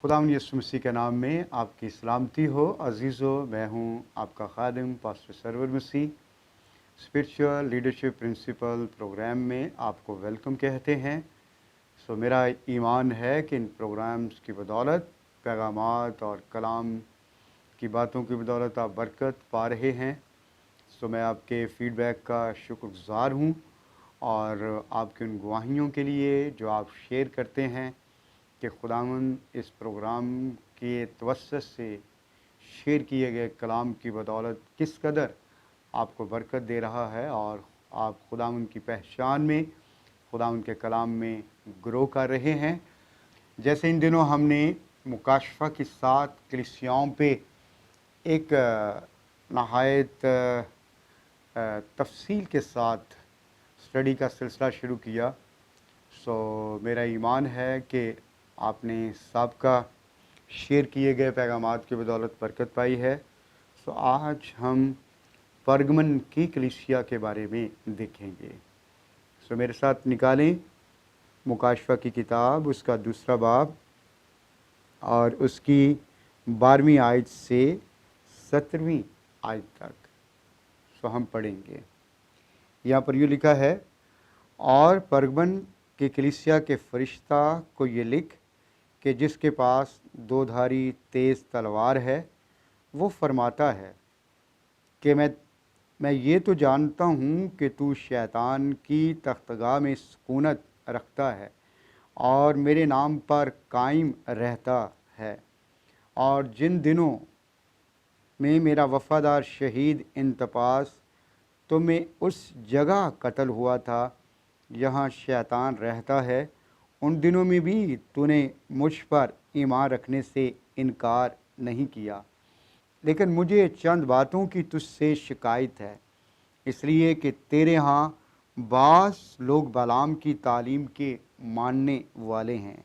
खुदावंद यीशु मसीह के नाम में आपकी सलामती हो। अजीज़ों, मैं हूँ आपका खादिम पास्टर सरवर मसीह। स्पिरिचुअल लीडरशिप प्रिंसिपल प्रोग्राम में आपको वेलकम कहते हैं। मेरा ईमान है कि इन प्रोग्राम्स की बदौलत, पैगामात और कलाम की बातों की बदौलत आप बरकत पा रहे हैं। मैं आपके फ़ीडबैक का शुक्रगुज़ार हूँ और आपकी उन गवाहियों के लिए जो आप शेयर करते हैं कि खुदावंद इस प्रोग्राम के तवस्सुत से शेयर किए गए कलाम की बदौलत किस कदर आपको बरकत दे रहा है और आप खुदावंद की पहचान में, खुदावंद के कलाम में ग्रो कर रहे हैं। जैसे इन दिनों हमने मुकाशफा की 7 कलीसियाओं पे एक नहायत तफसील के साथ स्टडी का सिलसिला शुरू किया। मेरा ईमान है कि आपने सबका शेयर किए गए पैगामात की बदौलत बरकत पाई है। आज हम परगमन की कलीसिया के बारे में देखेंगे। मेरे साथ निकालें मुकाशफा की किताब, उसका 2 बाब और उसकी 12वीं आयत से 17वीं आयत तक हम पढ़ेंगे। यहाँ पर यूँ लिखा है, और परगमन की कलीसिया के फरिश्ता को ये लिख कि जिसके पास 2 धारी तेज़ तलवार है, वो फरमाता है कि मैं ये तो जानता हूँ कि तू शैतान की तख्तगाह में सुकूनत रखता है और मेरे नाम पर कायम रहता है, और जिन दिनों में मेरा वफ़ादार शहीद इंतपास तो मैं उस जगह कत्ल हुआ था यहाँ शैतान रहता है, उन दिनों में भी तूने मुझ पर ईमान रखने से इनकार नहीं किया। लेकिन मुझे चंद बातों की तुझसे शिकायत है, इसलिए कि तेरे यहाँ बास लोग बालाम की तालीम के मानने वाले हैं,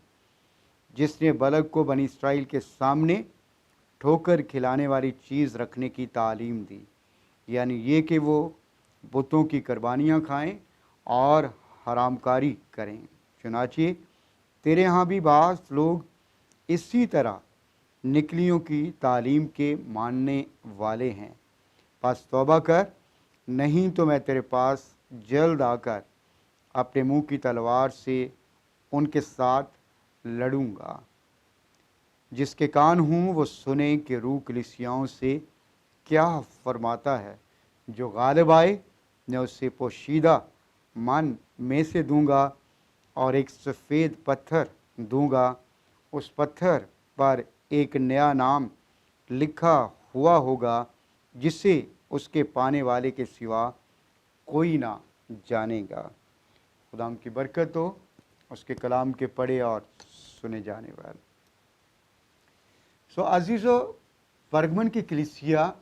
जिसने बलक को बनी इस्राएल के सामने ठोकर खिलाने वाली चीज़ रखने की तालीम दी, यानी ये कि वो बुतों की कुर्बानियाँ खाएं और हरामकारी करें। चुनांचे तेरे यहाँ भी बास लोग इसी तरह निकलियों की तालीम के मानने वाले हैं। बस तौबा कर, नहीं तो मैं तेरे पास जल्द आकर अपने मुंह की तलवार से उनके साथ लड़ूंगा। जिसके कान हों वो सुने कि रूह कलीसियाओं से क्या फरमाता है। जो गालिब आए, मैं उससे पोशीदा मन में से दूंगा और एक सफ़ेद पत्थर दूंगा। उस पत्थर पर एक नया नाम लिखा हुआ होगा, जिसे उसके पाने वाले के सिवा कोई ना जानेगा। खुदाम की बरकत हो उसके कलाम के पढ़े और सुने जाने वाले। अजीज़ों, परगमन की कलीसिया,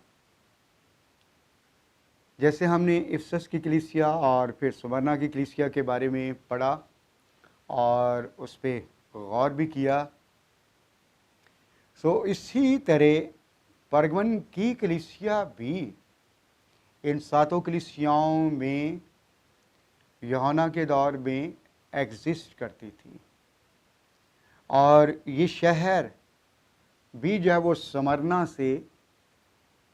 जैसे हमने इफसस की कलीसिया और फिर स्मुरना की कलीसिया के बारे में पढ़ा और उस पर गौर भी किया, इसी तरह परगमन की कलीसिया भी इन 7 कलीसियाओं में यूहन्ना के दौर में एग्जिस्ट करती थी। और ये शहर भी जो है वो स्मुरना से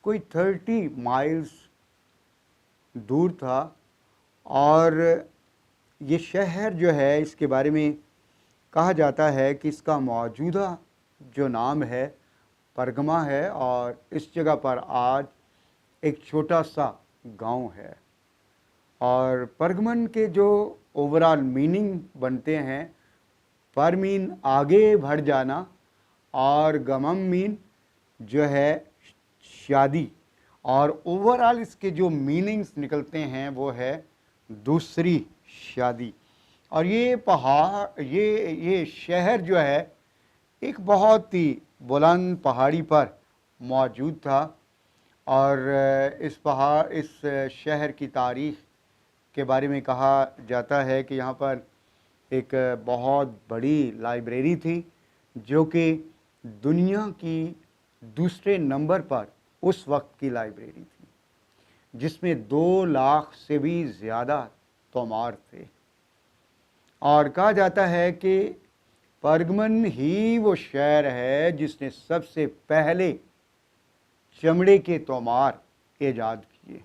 कोई 30 माइल्स दूर था, और ये शहर जो है, इसके बारे में कहा जाता है कि इसका मौजूदा जो नाम है परगमा है, और इस जगह पर आज एक छोटा सा गांव है। और परगमन के जो ओवरऑल मीनिंग बनते हैं, पर मीन आगे बढ़ जाना, और गमम मीन जो है शादी, और ओवरऑल इसके जो मीनिंग्स निकलते हैं वो है दूसरी शादी। और ये पहाड़, ये शहर जो है एक बहुत ही बुलंद पहाड़ी पर मौजूद था। और इस शहर की तारीख़ के बारे में कहा जाता है कि यहाँ पर एक बहुत बड़ी लाइब्रेरी थी, जो कि दुनिया की दूसरे नंबर पर उस वक्त की लाइब्रेरी थी, जिसमें 2 लाख से भी ज़्यादा तोमार थे। और कहा जाता है कि پرگمن ہی وہ شہر ہے جس نے سب سے پہلے چمڑے کے تومار ایجاد کیے،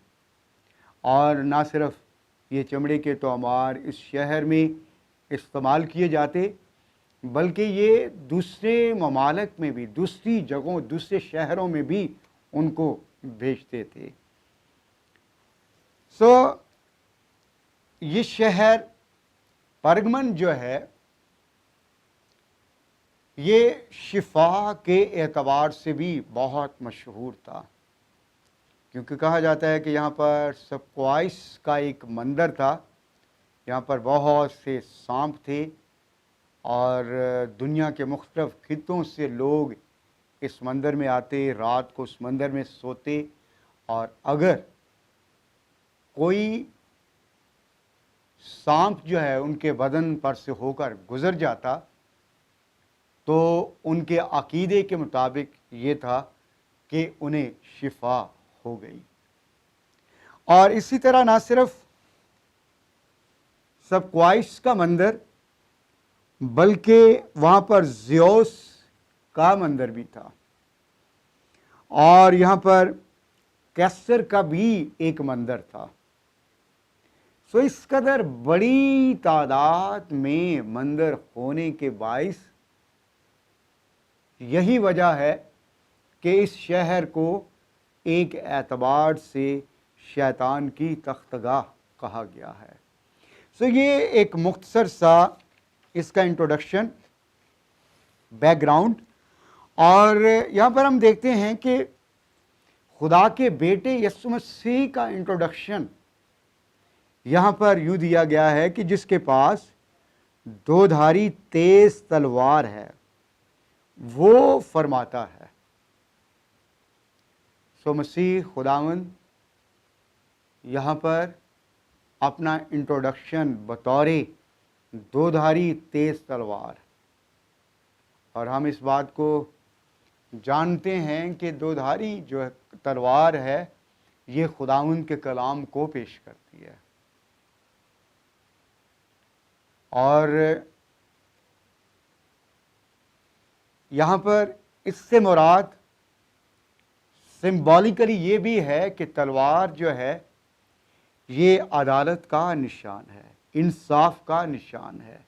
اور نہ صرف یہ چمڑے کے تومار اس شہر میں استعمال کیے جاتے، بلکہ یہ دوسرے ممالک میں بھی، دوسری جگہوں، دوسرے شہروں میں بھی ان کو بھیجتے تھے۔ یہ شہر پرگمن جو ہے یہ شفا کے اعتبار سے بھی بہت مشہور تھا، کیونکہ کہا جاتا ہے کہ یہاں پر سپوائس کا ایک مندر تھا، یہاں پر بہت سے سانپ تھے، اور دنیا کے مختلف خطوں سے لوگ اس مندر میں آتے، رات کو اس مندر میں سوتے، اور اگر کوئی سانپ جو ہے ان کے بدن پر سے ہو کر گزر جاتا تو ان کے عقیدے کے مطابق یہ تھا کہ انہیں شفا ہو گئی۔ اور اسی طرح نہ صرف سپوائس کا مندر، بلکہ وہاں پر زیوس کا مندر بھی تھا، اور یہاں پر کیسر کا بھی ایک مندر تھا۔ اس قدر بڑی تعداد میں مندر ہونے کے باعث یہی وجہ ہے کہ اس شہر کو ایک اعتبار سے شیطان کی تختگاہ کہا گیا ہے۔ یہ ایک مختصر سا اس کا انٹروڈکشن، بیک گراؤنڈ، اور یہاں پر ہم دیکھتے ہیں کہ خدا کے بیٹے یسوع مسیح کا انٹروڈکشن یہاں پر یوں دیا گیا ہے کہ جس کے پاس دو دھاری تیز تلوار ہے، وہ فرماتا ہے۔ مسیح خداوند یہاں پر اپنا انٹروڈکشن بطور دو دھاری تیز تلوار، اور ہم اس بات کو جانتے ہیں کہ دو دھاری جو تلوار ہے یہ خداوند کے کلام کو پیش کرتی ہے، اور یہاں پر اس سے مراد سمبولیکلی یہ بھی ہے کہ تلوار جو ہے یہ عدالت کا نشان ہے، انصاف کا نشان ہے،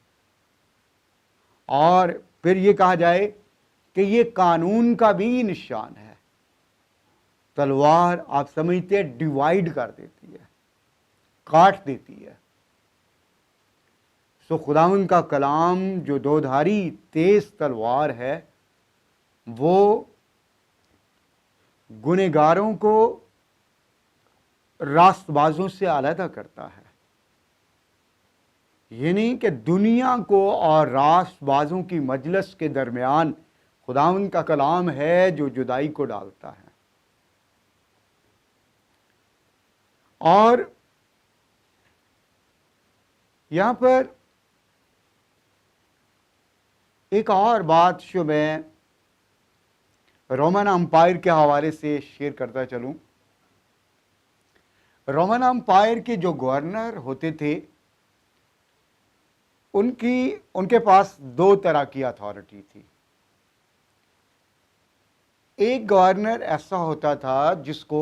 اور پھر یہ کہا جائے کہ یہ قانون کا بھی نشان ہے۔ تلوار آپ سمجھتے ہیں ڈیوائیڈ کر دیتی ہے، کاٹ دیتی ہے۔ خداوند کا کلام جو دو دھاری تیز تلوار ہے وہ گنہگاروں کو راست بازوں سے علیحدہ کرتا ہے، یہ نہیں کہ دنیا کو اور راست بازوں کی مجلس کے درمیان خداوند کا کلام ہے جو جدائی کو ڈالتا ہے۔ اور یہاں پر ایک اور بات جو میں رومن امپائر کے حوالے سے شیئر کرتا چلوں۔ رومن امپائر کے جو گورنر ہوتے تھے ان کے پاس دو طرح کی اتھارٹی تھی۔ ایک گورنر ایسا ہوتا تھا جس کو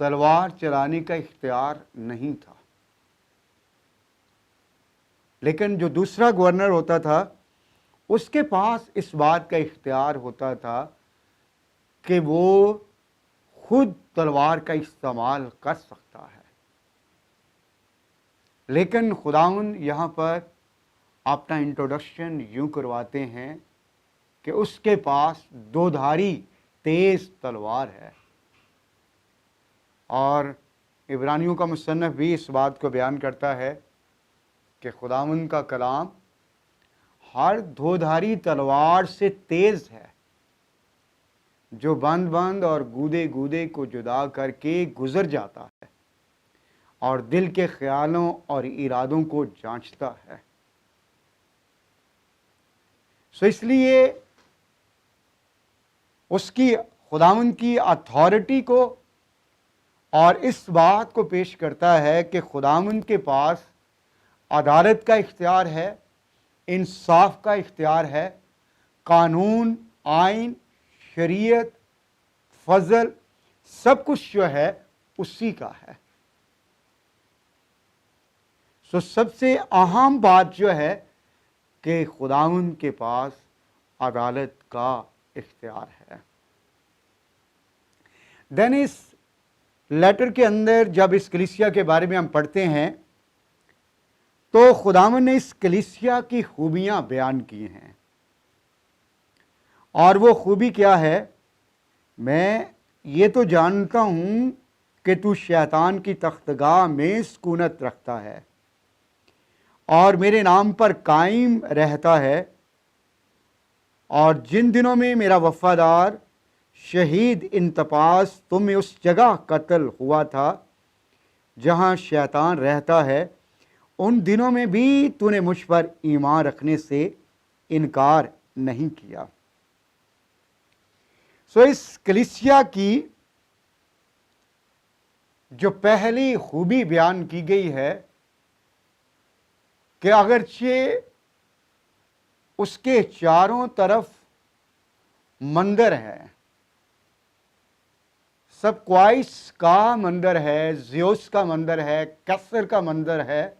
تلوار چلانے کا اختیار نہیں تھا، لیکن جو دوسرا گورنر ہوتا تھا اس کے پاس اس بات کا اختیار ہوتا تھا کہ وہ خود تلوار کا استعمال کر سکتا ہے۔ لیکن خداوند یہاں پر اپنا انٹروڈکشن یوں کرواتے ہیں کہ اس کے پاس دو دھاری تیز تلوار ہے، اور عبرانیوں کا مصنف بھی اس بات کو بیان کرتا ہے کہ خداوند کا کلام ہر دو دھاری تلوار سے تیز ہے، جو بند بند اور گودے گودے کو جدا کر کے گزر جاتا ہے اور دل کے خیالوں اور ارادوں کو جانچتا ہے۔ اس لیے اس کی خداوند کی اتھارٹی کو اور اس بات کو پیش کرتا ہے کہ خداوند کے پاس عدالت کا اختیار ہے، इंसाफ का इख्तियार है, कानून, आइन, शरीयत, फजल, सब कुछ जो है उसी का है। सो सबसे अहम बात जो है कि खुदावंद के पास अदालत का इख्तियार है। देन इस लेटर के अंदर जब इस कलीसिया के बारे में हम पढ़ते हैं तो खुदावंद ने इस कलीसिया की खूबियां बयान की हैं, और वो खूबी क्या है? मैं ये तो जानता हूं कि तू शैतान की तख्तगाह में सुकूनत रखता है और मेरे नाम पर कायम रहता है, और जिन दिनों में मेरा वफादार शहीद इंतपास तुम में उस जगह कत्ल हुआ था जहां शैतान रहता है, उन दिनों में भी तूने मुझ पर ईमान रखने से इनकार नहीं किया। सो इस कलीसिया की जो पहली खूबी बयान की गई है कि अगरचे उसके चारों तरफ मंदिर है, सब क्वाइस का मंदिर है, ज़्यूस का मंदिर है, कैसर का मंदिर है,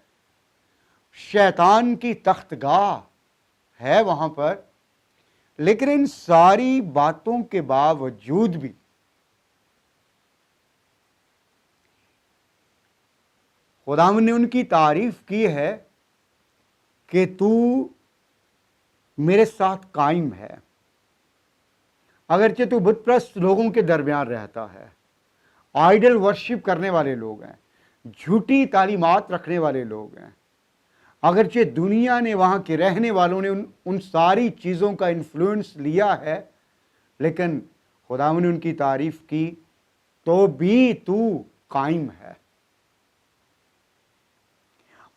शैतान की तख्तगाह है वहां पर, लेकिन इन सारी बातों के बावजूद भी खुदावंद ने उनकी तारीफ की है कि तू मेरे साथ कायम है। अगरचे तू बुतप्रस्त लोगों के दरमियान रहता है, आइडल वर्शिप करने वाले लोग हैं, झूठी तालीमात रखने वाले लोग हैं, अगरचे दुनिया ने, वहाँ के रहने वालों ने उन सारी चीज़ों का इन्फ्लुएंस लिया है, लेकिन खुदावंद ने उनकी तारीफ की, तो भी तू कायम है।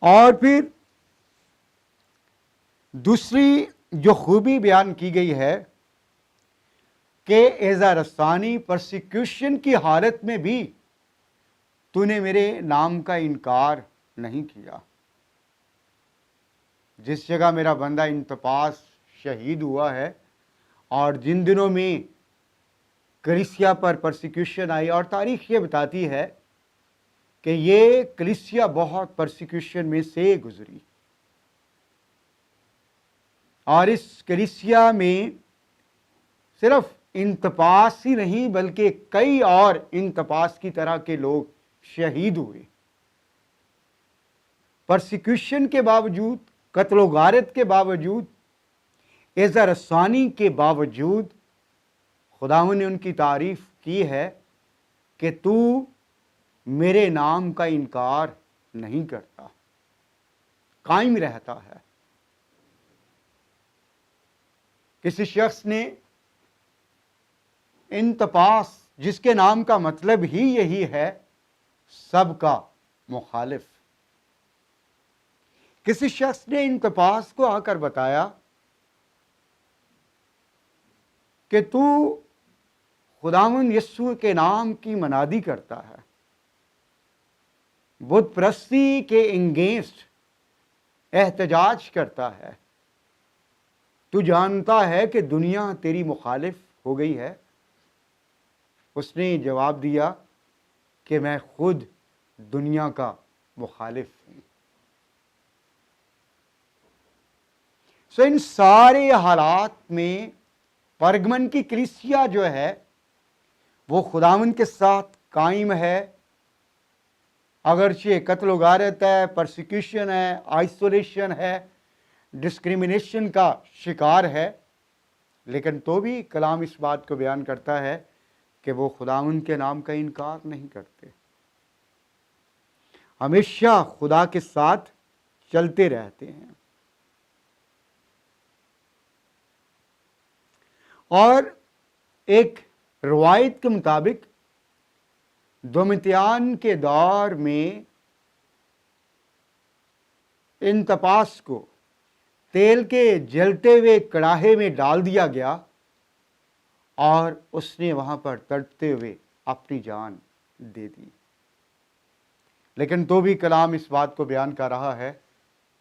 और फिर दूसरी जो खूबी बयान की गई है कि एज़ा रसानी परसिक्यूशन की हालत में भी तूने मेरे नाम का इनकार नहीं किया। जिस जगह मेरा बंदा इंतपास शहीद हुआ है और जिन दिनों में कलीसिया पर परसिक्यूशन आई, और तारीख ये बताती है कि ये कलीसिया बहुत परसिक्यूशन में से गुजरी, और इस कलीसिया में सिर्फ इंतपास ही नहीं बल्कि कई और इंतपास की तरह के लोग शहीद हुए। परसिक्यूशन के बावजूद, कत्ल गारत के बावजूद, एज़ा रसानी के बावजूद खुदावंद ने उनकी तारीफ की है कि तू मेरे नाम का इनकार नहीं करता, कायम रहता है। किसी शख्स ने इंतपास, जिसके नाम का मतलब ही यही है सबका मुखालिफ, किसी शख्स ने इंतपास को आकर बताया कि तू खुदावंद यीशु के नाम की मनादी करता है, बुत परस्ती के अगेंस्ट एहतजाज करता है, तू जानता है कि दुनिया तेरी मुखालिफ हो गई है। उसने जवाब दिया कि मैं खुद दुनिया का मुखालिफ हूं। सो इन सारे हालात में परगमन की कलीसिया जो है वो खुदावंद के साथ कायम है। अगरचे कत्ल गारत है, परसिक्यूशन है, आइसोलेशन है, डिस्क्रिमिनेशन का शिकार है, लेकिन तो भी कलाम इस बात को बयान करता है कि वो खुदावंद के नाम का इनकार नहीं करते, हमेशा खुदा के साथ चलते रहते हैं। और एक रवायत के मुताबिक दोमित्यान के दौर में इंतपास को तेल के जलते हुए कड़ाहे में डाल दिया गया और उसने वहां पर तड़पते हुए अपनी जान दे दी। लेकिन तो भी कलाम इस बात को बयान कर रहा है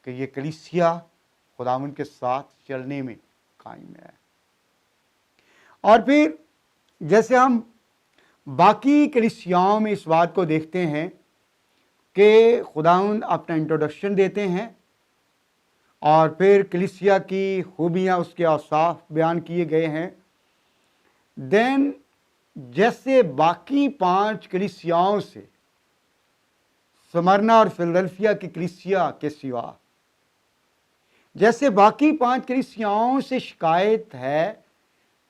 कि ये कलीसिया खुदावंद के साथ चलने में कायम है। और फिर जैसे हम बाकी कलीसियाओं में इस बात को देखते हैं कि खुदावंद अपना इंट्रोडक्शन देते हैं और फिर कलीसिया की खूबियाँ, उसके औसाफ बयान किए गए हैं। देन जैसे बाकी 5 कलीसियाओं से स्मरना और फिलडेल्फिया की कलीसिया के सिवा जैसे बाकी 5 कलीसियाओं से शिकायत है,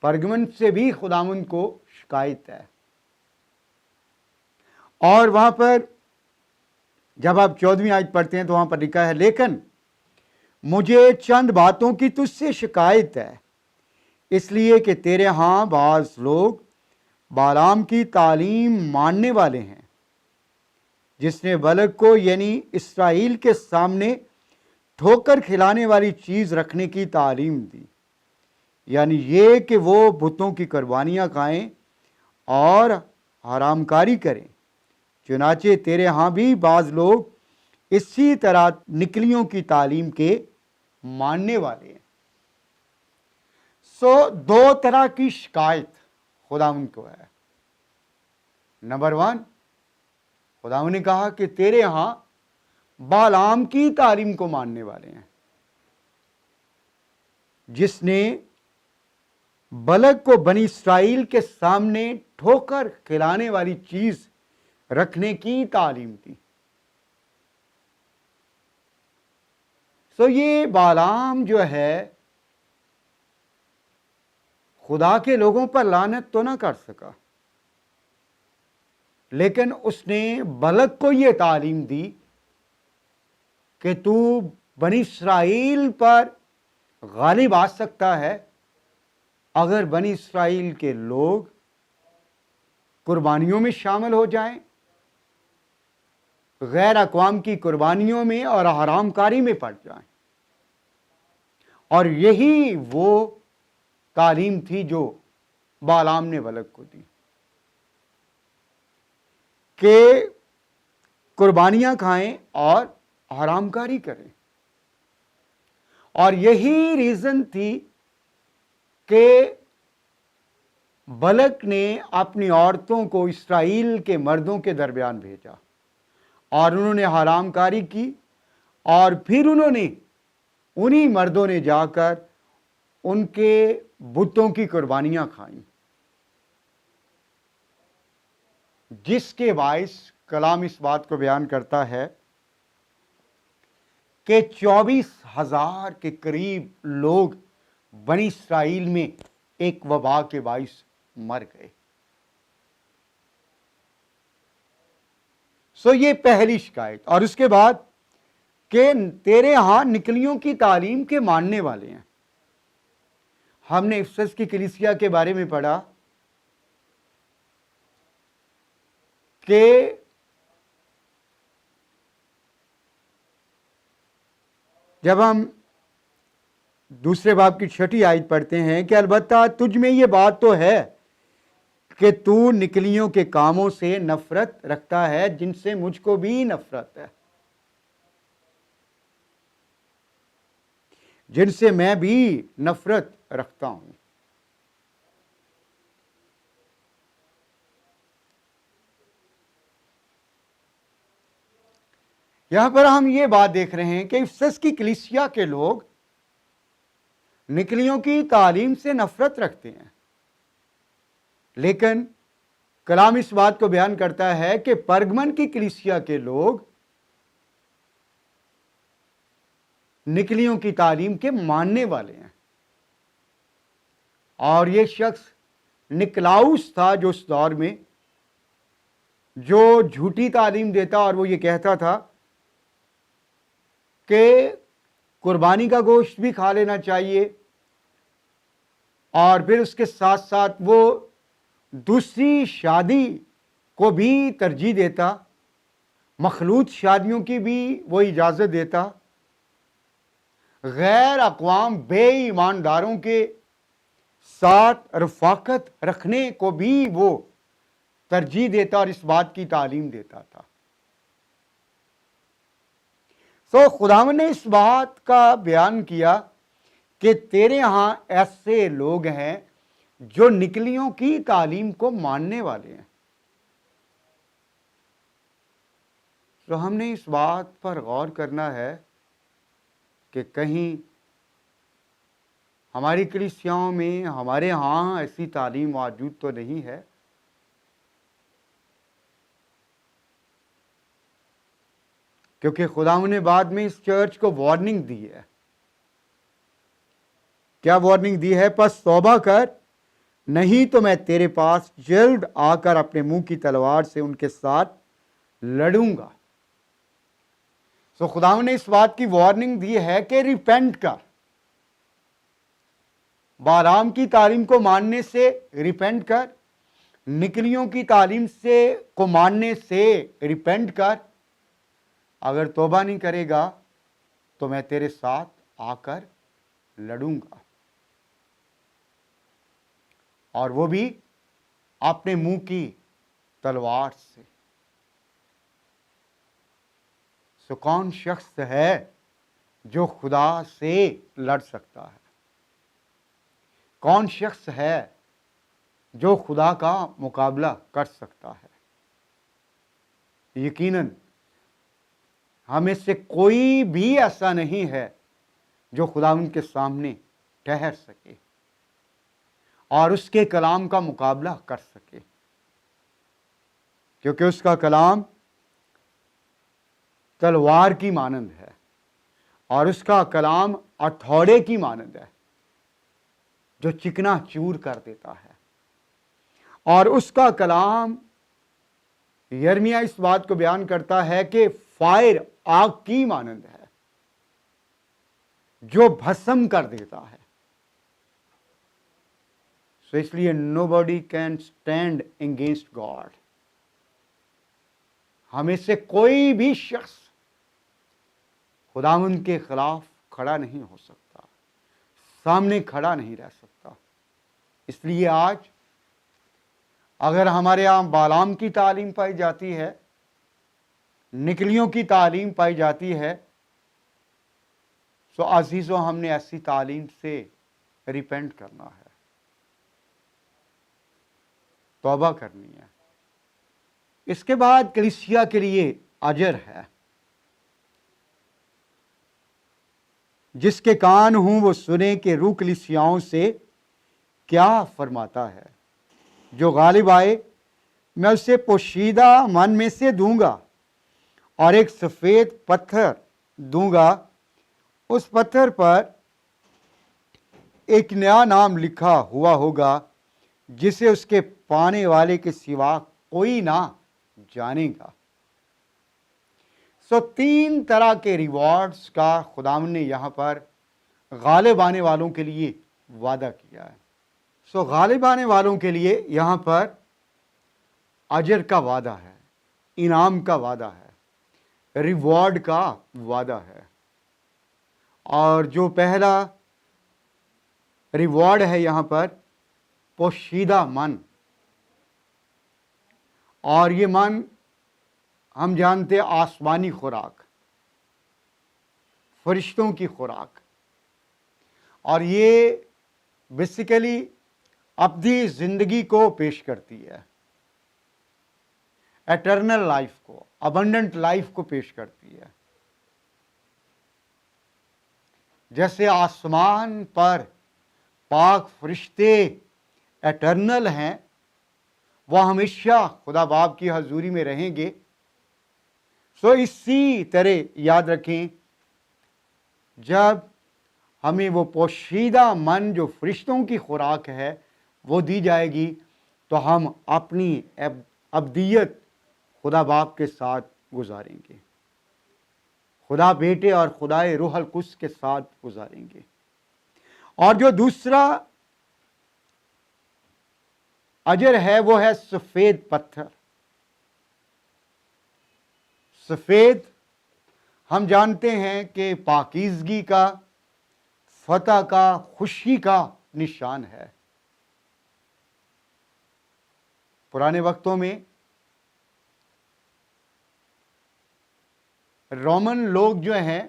परगमन से भी खुदावंद को शिकायत है। और वहां पर जब आप 14वीं आयत पढ़ते हैं तो वहां पर लिखा है, लेकिन मुझे चंद बातों की तुझसे शिकायत है, इसलिए कि तेरे यहां बाज लोग बालाम की तालीम मानने वाले हैं, जिसने बलक को यानी इस्राएल के सामने ठोकर खिलाने वाली चीज रखने की तालीम दी, यानी ये कि वो बुतों की कुर्बानियां खाएं और हरामकारी करें। चुनाचे तेरे यहाँ भी बाज लोग इसी तरह निकलियों की तालीम के मानने वाले हैं। सो 2 तरह की शिकायत खुदावंद को है। नंबर 1, खुदावंद ने कहा कि तेरे यहां बालाम की तालीम को मानने वाले हैं, जिसने बलक को बनी इस्राएल के सामने ठोकर खिलाने वाली चीज रखने की तालीम दी। सो ये बालाम जो है खुदा के लोगों पर लानत तो ना कर सका, लेकिन उसने बलक को ये तालीम दी कि तू बनी इस्राएल पर गालिब आ सकता है अगर बनी इस्राएल के लोग कुर्बानियों में शामिल हो जाएं, गैर अक़वाम की कुर्बानियों में और हरामकारी में पड़ जाएं। और यही वो तालीम थी जो बालाम ने बलक को दी कि कुर्बानियां खाएं और हरामकारी करें। और यही रीजन थी कि बलक ने अपनी औरतों को इस्राएल के मर्दों के दरमियान भेजा और उन्होंने हरामकारी की, और फिर उन्होंने उन्हीं मर्दों ने जाकर उनके बुतों की कुर्बानियां खाई, जिसके बायस कलाम इस बात को बयान करता है कि 24,000 के करीब लोग बनी इस्राएल में एक वबा के बायस मर गए। सो ये पहली शिकायत। और उसके बाद कि तेरे यहां निकलियों की तालीम के मानने वाले हैं। हमने इफिसस की कलीसिया के बारे में पढ़ा कि जब हम दूसरे बाब की 6ठी आयत पढ़ते हैं कि अलबत्ता तुझ में ये बात तो है कि तू निकलियों के कामों से नफरत रखता है, जिनसे मुझको भी नफरत है, जिनसे मैं भी नफरत रखता हूं। यहां पर हम ये बात देख रहे हैं कि इफिसस की कलीसिया के लोग निकलियों की तालीम से नफरत रखते हैं, लेकिन कलाम इस बात को बयान करता है कि परगमन की कलीसिया के लोग निकलियों की तालीम के मानने वाले हैं। और ये शख्स निकलाउस था जो उस दौर में जो झूठी तालीम देता, और वो ये कहता था कि कुर्बानी का गोश्त भी खा लेना चाहिए, और फिर उसके साथ साथ वो दूसरी शादी को भी तरजीह देता, मखलूत शादियों की भी वो इजाज़त देता, गैर अक़वाम बेईमानदारों के साथ रफ़ाकत रखने को भी वो तरजीह देता और इस बात की तालीम देता था। سو خداوند نے اس بات کا بیان کیا کہ تیرے ہاں ایسے لوگ ہیں جو نکلیوں کی تعلیم کو ماننے والے ہیں. تو ہم نے اس بات پر غور کرنا ہے کہ کہیں ہماری کلیسیاؤں میں ہمارے ہاں ایسی تعلیم موجود تو نہیں ہے. کیونکہ خداوند نے بعد میں اس چرچ کو وارننگ دی ہے. کیا وارننگ دی ہے؟ پس توبہ کر، نہیں تو میں تیرے پاس جلد آ کر اپنے منہ کی تلوار سے ان کے ساتھ لڑوں گا. سو خداوند نے اس بات کی وارننگ دی ہے کہ ریپینٹ کر. بالعام کی تعلیم کو ماننے سے ریپینٹ کر، نکلیوں کی تعلیم کو ماننے سے ریپینٹ کر. اگر توبہ نہیں کرے گا تو میں تیرے ساتھ آ کر لڑوں گا، اور وہ بھی اپنے منہ کی تلوار سے. سو کون شخص ہے جو خدا سے لڑ سکتا ہے؟ کون شخص ہے جو خدا کا مقابلہ کر سکتا ہے؟ یقیناً ہمیں سے کوئی بھی ایسا نہیں ہے جو خداوند کے سامنے ٹھہر سکے اور اس کے کلام کا مقابلہ کر سکے، کیونکہ اس کا کلام تلوار کی مانند ہے اور اس کا کلام ہتھوڑے کی مانند ہے جو چکنا چور کر دیتا ہے. اور اس کا کلام، یرمیا اس بات کو بیان کرتا ہے کہ فائر آگ کی مانند ہے جو بھسم کر دیتا ہے. سو اس لیے no body can stand against God. ہمیں سے کوئی بھی شخص خداوند کے خلاف کھڑا نہیں ہو سکتا، سامنے کھڑا نہیں رہ سکتا. اس لیے آج اگر ہمارے یہاں بالعام کی تعلیم پائی جاتی ہے، نکلیوں کی تعلیم پائی جاتی ہے، سو عزیزوں ہم نے ایسی تعلیم سے ریپینٹ کرنا ہے، توبہ کرنی ہے. اس کے بعد کلیسیا کے لیے اجر ہے. جس کے کان ہوں وہ سنے کہ روح کلیسیاؤں سے کیا فرماتا ہے. جو غالب آئے میں اسے پوشیدہ من میں سے دوں گا اور ایک سفید پتھر دوں گا. اس پتھر پر ایک نیا نام لکھا ہوا ہوگا جسے اس کے پانے والے کے سوا کوئی نہ جانے گا. سو 3 طرح کے ریوارڈز کا خداوند نے یہاں پر غالب آنے والوں کے لیے وعدہ کیا ہے. سو غالب آنے والوں کے لیے یہاں پر اجر کا وعدہ ہے، انعام کا وعدہ ہے، ریوارڈ کا وعدہ ہے. اور جو پہلا ریوارڈ ہے یہاں پر پوشیدہ من. اور یہ من ہم جانتے آسمانی خوراک، فرشتوں کی خوراک، اور یہ بیسیکلی ابدی زندگی کو پیش کرتی ہے، ایٹرنل لائف کو، ابنڈنٹ لائف کو پیش کرتی ہے. جیسے آسمان پر پاک فرشتے ایٹرنل ہیں، وہ ہمیشہ خدا باپ کی حضوری میں رہیں گے. سو اسی طرح یاد رکھیں، جب ہمیں وہ پوشیدہ من جو فرشتوں کی خوراک ہے وہ دی جائے گی تو ہم اپنی ابدیت خدا باپ کے ساتھ گزاریں گے، خدا بیٹے اور خدا روح القدس کے ساتھ گزاریں گے. اور جو دوسرا اجر ہے وہ ہے سفید پتھر. سفید ہم جانتے ہیں کہ پاکیزگی کا، فتح کا، خوشی کا نشان ہے. پرانے وقتوں میں رومن لوگ جو ہیں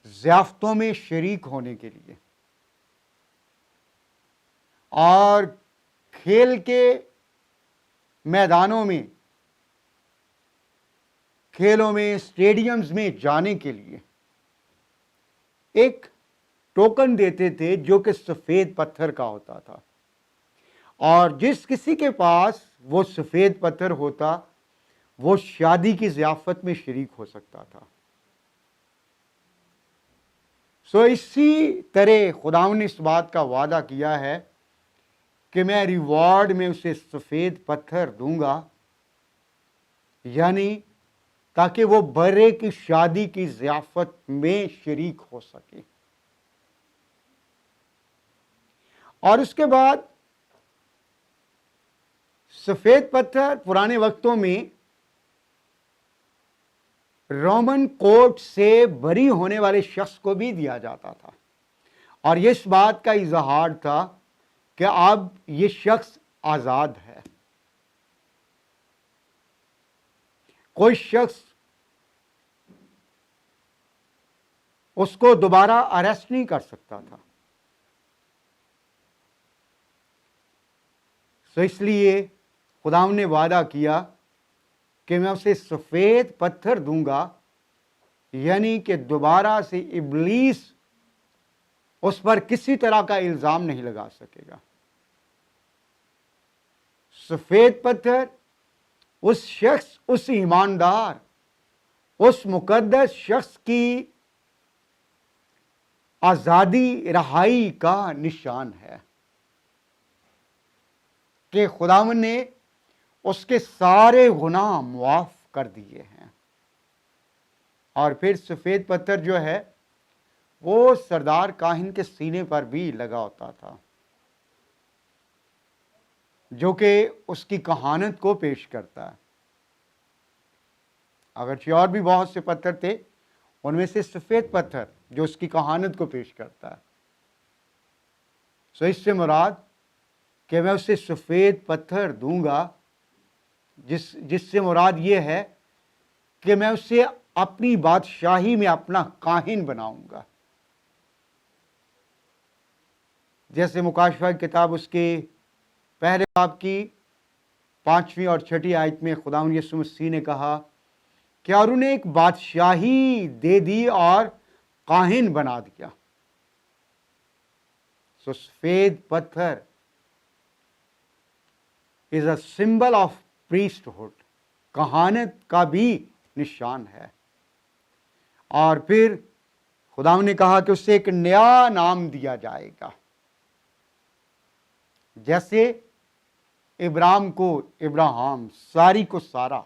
ضیافتوں میں شریک ہونے کے لیے اور کھیل کے میدانوں میں، کھیلوں میں، اسٹیڈیمز میں جانے کے لیے ایک ٹوکن دیتے تھے جو کہ سفید پتھر کا ہوتا تھا، اور جس کسی کے پاس وہ سفید پتھر ہوتا وہ شادی کی ضیافت میں شریک ہو سکتا تھا۔ اسی طرح خداوند نے اس بات کا وعدہ کیا ہے کہ میں ریوارڈ میں اسے سفید پتھر دوں گا، یعنی تاکہ وہ برے کی شادی کی ضیافت میں شریک ہو سکے۔ اور اس کے بعد سفید پتھر پرانے وقتوں میں رومن کورٹ سے بری ہونے والے شخص کو بھی دیا جاتا تھا، اور یہ اس بات کا اظہار تھا کہ اب یہ شخص آزاد ہے، کوئی شخص اس کو دوبارہ اریسٹ نہیں کر سکتا تھا۔ اس لیے خداوند نے وعدہ کیا کہ میں اسے سفید پتھر دوں گا، یعنی کہ دوبارہ سے ابلیس اس پر کسی طرح کا الزام نہیں لگا سکے گا۔ سفید پتھر اس شخص، اس ایماندار، اس مقدس شخص کی آزادی، رہائی کا نشان ہے کہ خداوند نے اس کے سارے گناہ معاف کر دیے ہیں۔ اور پھر سفید پتھر جو ہے وہ سردار کاہن کے سینے پر بھی لگا ہوتا تھا، جو کہ اس کی کہانت کو پیش کرتا ہے۔ اگرچہ اور بھی بہت سے پتھر تھے، ان میں سے سفید پتھر جو اس کی کہانت کو پیش کرتا ہے۔ اس سے مراد کہ میں اسے سفید پتھر دوں گا، جس سے مراد یہ ہے کہ میں اسے اپنی بادشاہی میں اپنا کاہن بناؤں گا۔ جیسے مکاشفہ کی کتاب اس کے پہلے باب کی 5ویں اور 6ٹھی آیت میں خداوند یسوع مسیح نے کہا کہ اور انہیں ایک بادشاہی دے دی اور کاہن بنا دیا۔ سفید پتھر is a symbol of priesthood، کہانت کا بھی نشان ہے۔ اور پھر خداوند نے کہا کہ اسے ایک نیا نام دیا جائے گا، جیسے ابرام کو ابراہم، ساری کو سارا،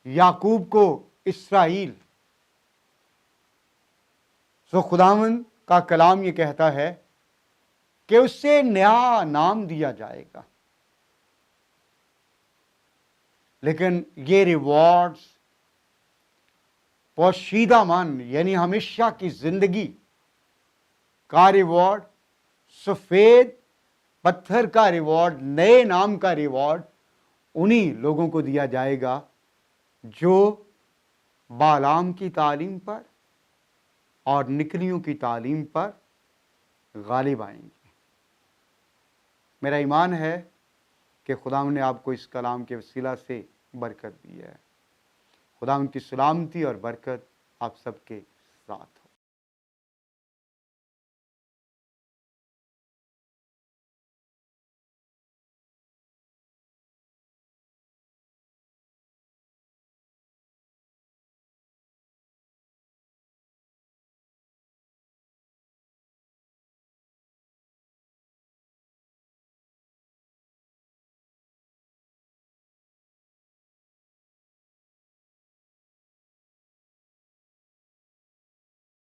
یعقوب کو اسرائیل۔ خداوند کا کلام یہ کہتا ہے کہ اسے نیا نام دیا جائے گا، لیکن یہ ریوارڈز پوشیدہ من، یعنی ہمیشہ کی زندگی کا ریوارڈ، سفید پتھر کا ریوارڈ، نئے نام کا ریوارڈ انہی لوگوں کو دیا جائے گا جو بالام کی تعلیم پر اور نکلیوں کی تعلیم پر غالب آئیں گے۔ میرا ایمان ہے کہ خداوند نے آپ کو اس کلام کے وسیلہ سے برکت دی ہے۔ خداوند کی سلامتی اور برکت آپ سب کے ساتھ۔